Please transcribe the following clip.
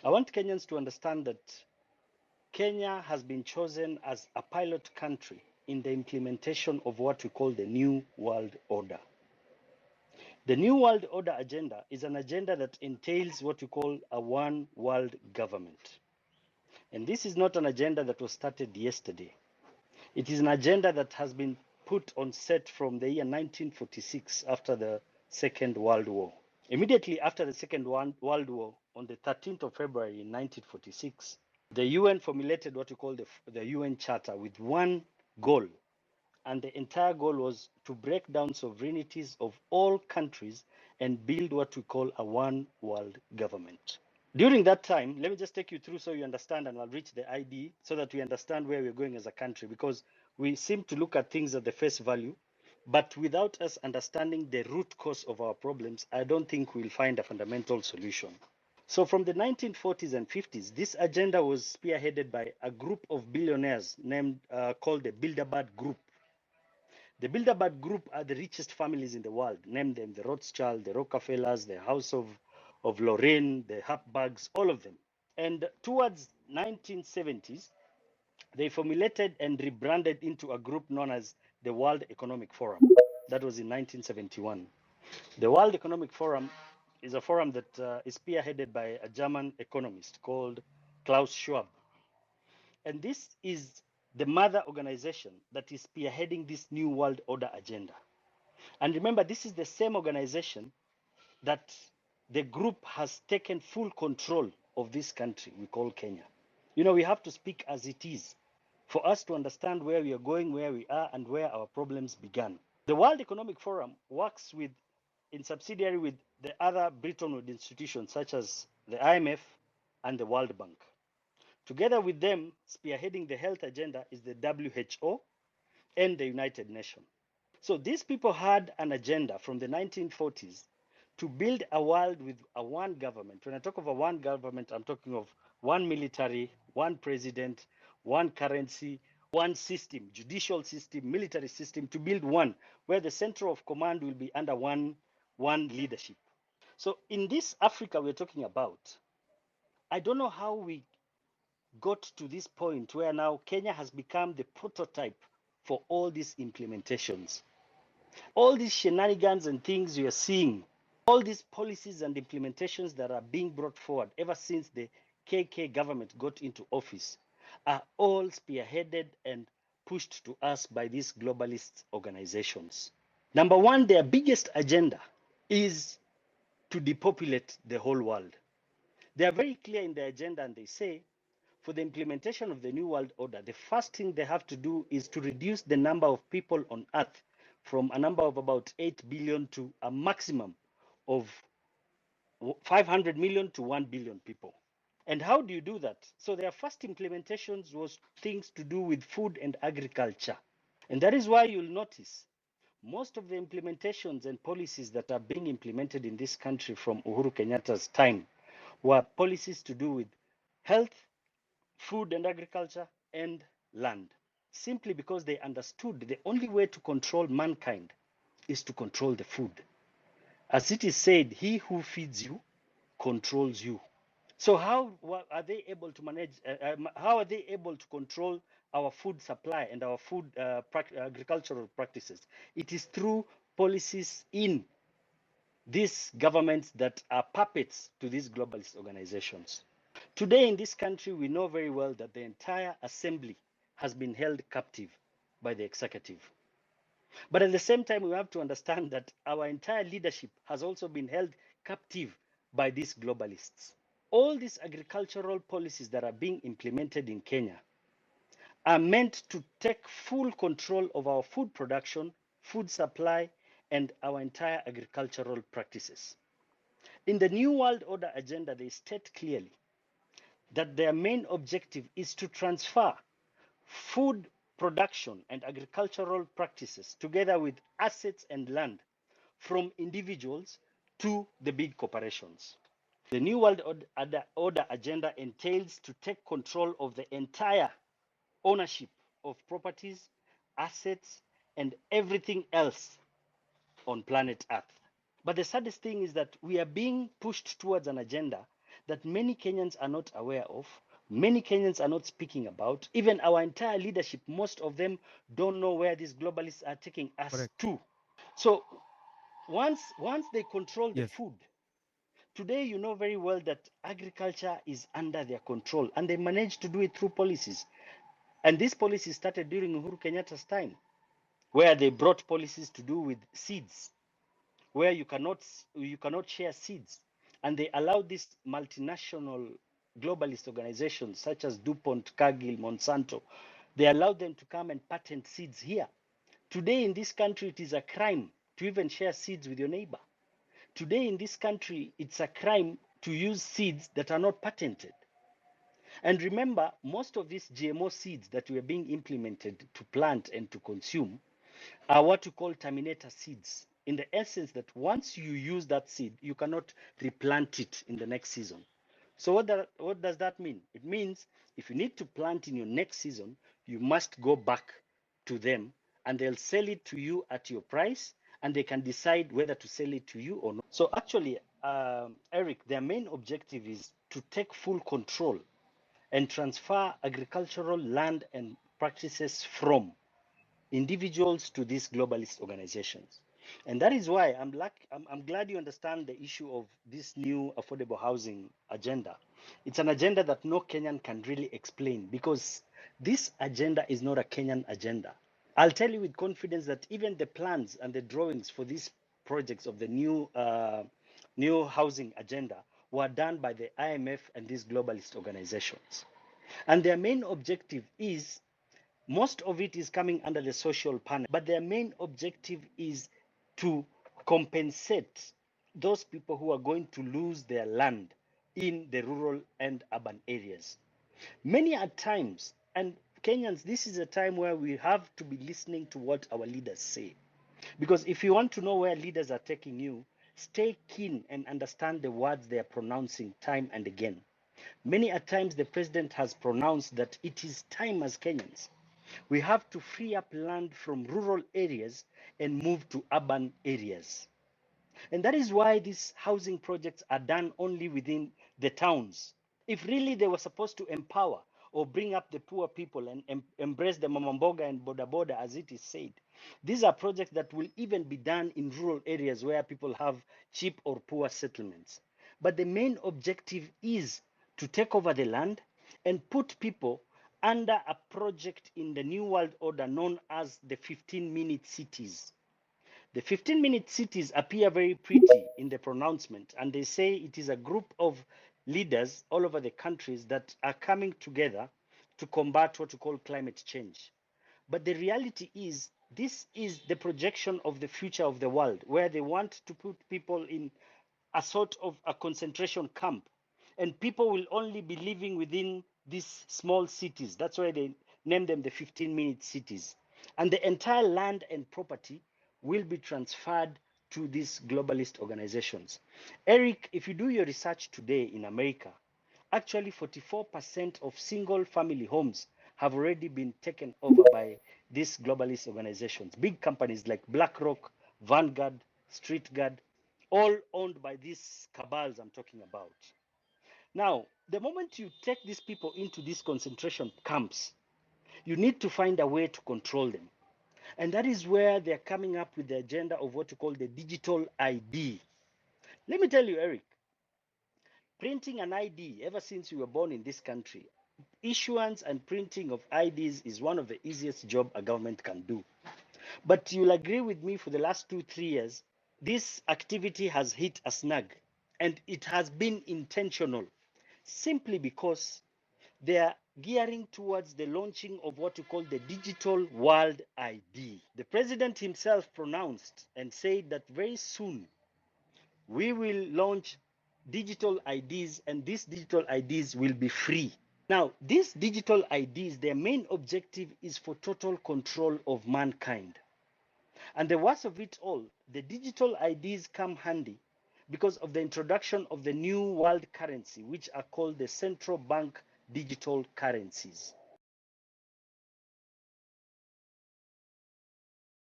I want Kenyans to understand that Kenya has been chosen as a pilot country in the implementation of what we call the New World Order. The New World Order agenda is an agenda that entails what we call a one world government. And this is not an agenda that was started yesterday. It is an agenda that has been put on set from the year 1946 after the Second World War. Immediately after the Second World War, on the 13th of February in 1946, the UN formulated what we call the UN Charter with one goal. And the entire goal was to break down sovereignties of all countries and build what we call a one world government. During that time, let me just take you through so you understand, and I'll reach the ID so that we understand where we're going as a country, because we seem to look at things at the face value, but without us understanding the root cause of our problems, I don't think we'll find a fundamental solution. So from the 1940s and 50s, this agenda was spearheaded by a group of billionaires named called the Bilderberg Group. The Bilderberg Group are the richest families in the world. Name them the Rothschild, the Rockefellers, the House of Lorraine, the Habsburgs, all of them. And towards 1970s, they formulated and rebranded into a group known as the World Economic Forum. That was in 1971. The World Economic Forum is a forum that is spearheaded by a German economist called Klaus Schwab. And this is the mother organization that is spearheading this New World Order agenda. And remember, this is the same organization that the group has taken full control of this country we call Kenya. You know, we have to speak as it is for us to understand where we are going, where we are, and where our problems began. The World Economic Forum works with, in subsidiary with the other Bretton Woods institutions such as the IMF and the World Bank. Together with them, spearheading the health agenda is the WHO and the United Nations. So these people had an agenda from the 1940s to build a world with a one government. When I talk of a one government, I'm talking of one military, one president, one currency, one system, judicial system, military system, to build one where the center of command will be under one leadership. So in this Africa we're talking about, I don't know how we got to this point where now Kenya has become the prototype for all these implementations. All these shenanigans and things you are seeing, all these policies and implementations that are being brought forward ever since the KK government got into office are all spearheaded and pushed to us by these globalist organizations. Number one, their biggest agenda is to depopulate the whole world. They are very clear in their agenda, and they say for the implementation of the New World Order, the first thing they have to do is to reduce the number of people on Earth from a number of about 8 billion to a maximum of 500 million to 1 billion people. And how do you do that? So their first implementations was things to do with food and agriculture. And that is why you'll notice most of the implementations and policies that are being implemented in this country from Uhuru Kenyatta's time were policies to do with health, food and agriculture, and land. Simply because they understood the only way to control mankind is to control the food. As it is said, he who feeds you controls you. So how are they able to manage, how are they able to control our food supply and our food agricultural practices? It is through policies in these governments that are puppets to these globalist organizations. Today in this country, we know very well that the entire assembly has been held captive by the executive. But at the same time, we have to understand that our entire leadership has also been held captive by these globalists. All these agricultural policies that are being implemented in Kenya are meant to take full control of our food production, food supply, and our entire agricultural practices. In the New World Order agenda, they state clearly that their main objective is to transfer food production and agricultural practices together with assets and land from individuals to the big corporations. The New World Order agenda entails to take control of the entire ownership of properties, assets, and everything else on planet Earth. But the saddest thing is that we are being pushed towards an agenda that many Kenyans are not aware of, many Kenyans are not speaking about. Even our entire leadership, most of them don't know where these globalists are taking us Correct. to. So once they control the Yes. food, today you know very well that agriculture is under their control, and they managed to do it through policies. And this policy started during Uhuru Kenyatta's time, where they brought policies to do with seeds, where you cannot share seeds, and they allowed these multinational globalist organizations such as DuPont, Cargill, Monsanto. They allowed them to come and patent seeds here. Today in this country, it is a crime to even share seeds with your neighbor. Today in this country, it's a crime to use seeds that are not patented. And remember, most of these GMO seeds that were being implemented to plant and to consume are what we call terminator seeds. In the essence, that once you use that seed, you cannot replant it in the next season. So what does that mean? It means if you need to plant in your next season, you must go back to them, and they'll sell it to you at your price, and they can decide whether to sell it to you or not. So actually, Eric, their main objective is to take full control and transfer agricultural land and practices from individuals to these globalist organizations. And that is why I'm glad you understand the issue of this new affordable housing agenda. It's an agenda that no Kenyan can really explain, because this agenda is not a Kenyan agenda. I'll tell you with confidence that even the plans and the drawings for these projects of the new housing agenda were done by the IMF and these globalist organizations. And their main objective is, most of it is coming under the social panel, but their main objective is to compensate those people who are going to lose their land in the rural and urban areas. Many at times, and Kenyans, this is a time where we have to be listening to what our leaders say. Because if you want to know where leaders are taking you, stay keen and understand the words they are pronouncing time and again. Many a times the president has pronounced that it is time as Kenyans. We have to free up land from rural areas and move to urban areas. And that is why these housing projects are done only within the towns. If really they were supposed to empower or bring up the poor people and embrace the mamamboga and boda boda, as it is said, these are projects that will even be done in rural areas where people have cheap or poor settlements. But the main objective is to take over the land and put people under a project in the New World Order known as the 15-minute cities. The 15-minute cities appear very pretty in the pronouncement, and they say it is a group of leaders all over the countries that are coming together to combat what we call climate change. But the reality is, this is the projection of the future of the world, where they want to put people in a sort of a concentration camp, and people will only be living within these small cities. That's why they name them the 15-minute cities. And the entire land and property will be transferred to these globalist organizations. Eric, if you do your research today in America, actually 44% of single family homes have already been taken over by these globalist organizations. Big companies like BlackRock, Vanguard, StreetGuard, all owned by these cabals I'm talking about. Now, the moment you take these people into these concentration camps, you need to find a way to control them. And that is where they're coming up with the agenda of what you call the digital ID. Let me tell you, Eric, printing an ID, ever since you were born in this country, issuance and printing of IDs is one of the easiest job a government can do. But you'll agree with me, for the last 2-3 years, this activity has hit a snag, and it has been intentional, simply because they are gearing towards the launching of what we call the digital world ID. The president himself pronounced and said that very soon we will launch digital IDs, and these digital IDs will be free. Now, these digital IDs, their main objective is for total control of mankind. And the worst of it all, the digital IDs come handy because of the introduction of the new world currency, which are called the central bank digital currencies.